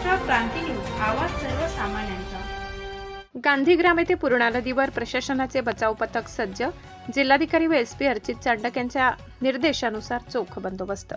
महाराष्ट्र क्रांती news, आवाज सर्वसामान्यांचा। गांधीग्राम येथे पूर्णा नदीवर प्रशासनाचे बचाव पथक सज्ज। जिल्हाधिकारी व एसपी अर्चित चांडक यांच्या निर्देशानुसार चोख बंदोबस्त।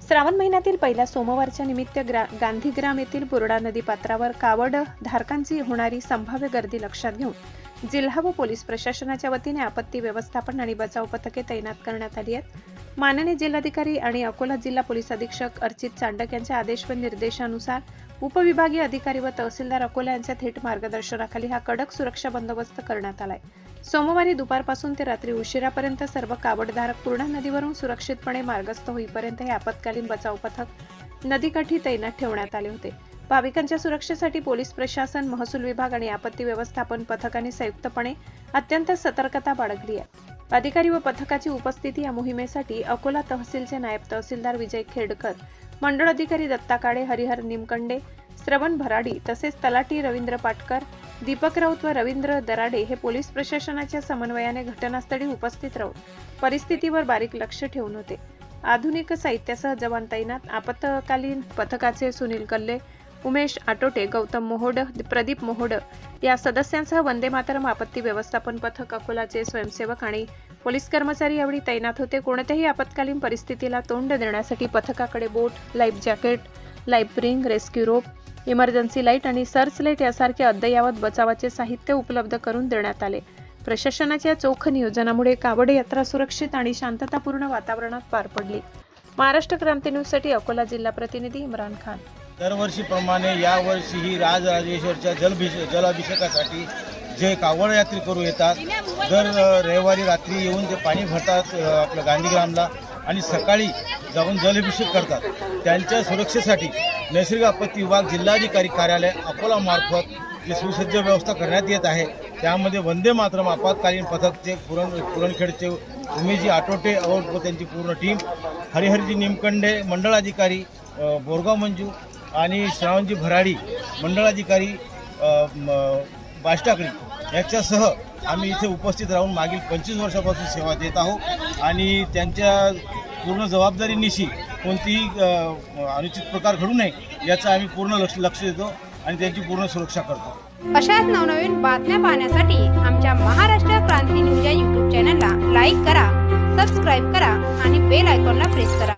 श्रावण महिन्यातील पहिल्या सोमवारच्या निमित्त गांधीग्राम येथील पूर्णा नदी पात्रावर कावड धारकांची होणारी संभाव्य गर्दी लक्षात घेऊन जिल्हा व पोलीस प्रशासनाच्या वतीने आपत्ती व्यवस्थापन आणि बचाव पथके तैनात करण्यात आली आहेत। माननीय जिल्हाधिकारी आणि अकोला जिल्हा पोलीस अधीक्षक अर्चित चांडक यांच्या आदेश व निर्देशानुसार उपविभागीय अधिकारी व तहसीलदार अकोला यांच्या थेट मार्गदर्शनाखाली हा कडक सुरक्षा बंदोबस्त करण्यात आलाय। सोमवारी दुपारपासून ते रात्री उशिरापर्यंत सर्व कावडधारक पूर्णा नदीवरून सुरक्षितपणे मार्गस्थ होईपर्यंत हे आपत्कालीन बचाव पथक नदीकाठी तैनात ठेवण्यात आले होते। भाविकांच्या सुरक्षेसाठी पोलीस प्रशासन, महसूल विभाग आणि आपत्ती व्यवस्थापन पथकाने संयुक्तपणे अत्यंत सतर्कता बाळगली आहे। अधिकारी व पथकाची उपस्थिती या मोहिमेसाठी अकोला तहसीलचे नायब तहसीलदार विजय खेडकर, मंडळ अधिकारी दत्ता काळे, हरिहर निमकंडे, श्रवण भराडी तसेच तलाठी रवींद्र पाटकर, दीपक राऊत व रवींद्र दराडे हे पोलीस प्रशासनाच्या समन्वयाने घटनास्थळी उपस्थित राहून परिस्थितीवर बारीक लक्ष ठेवून होते। आधुनिक साहित्यासह जवान तैनात। आपत्कालीन पथकाचे सुनील कल्ले, उमेश आटोटे, गौतम मोहोड, प्रदीप मोहोड या सदस्यांसह वंदे मातरम आपत्ती व्यवस्थापन पथक, अकोलाचे स्वयंसेवक आणि पोलीस कर्मचारी यावेळी तैनात होते। कोणत्याही आपत्कालीन परिस्थितीला तोंड देण्यासाठी पथकाकडे boat, life jacket, life ring, rescue rope, emergency light आणि सर्च लाईट यासारखे अद्ययावत बचावाचे साहित्य उपलब्ध करून देण्यात आले। प्रशासनाच्या चोख नियोजनामुळे कावड यात्रा सुरक्षित आणि शांततापूर्ण वातावरणात पार पडली। महाराष्ट्र क्रांती न्यूजसाठी अकोला जिल्हा प्रतिनिधी इम्रान खान। दरवर्षीप्रमाणे यावर्षीही राजराजेश्वरच्या जलाभिषेकासाठी जे कावड यात्री करू येतात, दर रविवारी रात्री येऊन ते पाणी भरतात आपल्या गांधीग्रामला आणि सकाळी जाऊन जलाभिषेक करतात। त्यांच्या सुरक्षेसाठी नैसर्गिक आपत्ती विभाग जिल्हाधिकारी कार्यालय अकोला मार्फत जी सुसज्ज व्यवस्था करण्यात येत आहे। त्यामध्ये वंदे मातरम आपत्कालीन पथकचे पुरणखेडचे उमेशजी आटोटे व त्यांची पूर्ण टीम, हरिहरजी निमकंडे मंडळाधिकारी, बोरगाव मंजू आणि श्रावणजी भराडी मंडळाधिकारी बाष्टाकडी याच्यासह आम्ही इथे उपस्थित राहून मागील 25 वर्षापासून सेवा देत आहोत आणि त्यांच्या पूर्ण जबाबदारीनिशी कोणतीही अनुचित प्रकार घडू नये याचं आम्ही पूर्ण लक्ष देतो आणि त्यांची पूर्ण सुरक्षा करतो। अशाच नवनवीन बातम्या पाहण्यासाठी आमच्या महाराष्ट्र क्रांती न्यूज या YouTube चॅनलला लाईक करा, सबस्क्राईब करा आणि बेल आयकॉनला प्रेस करा।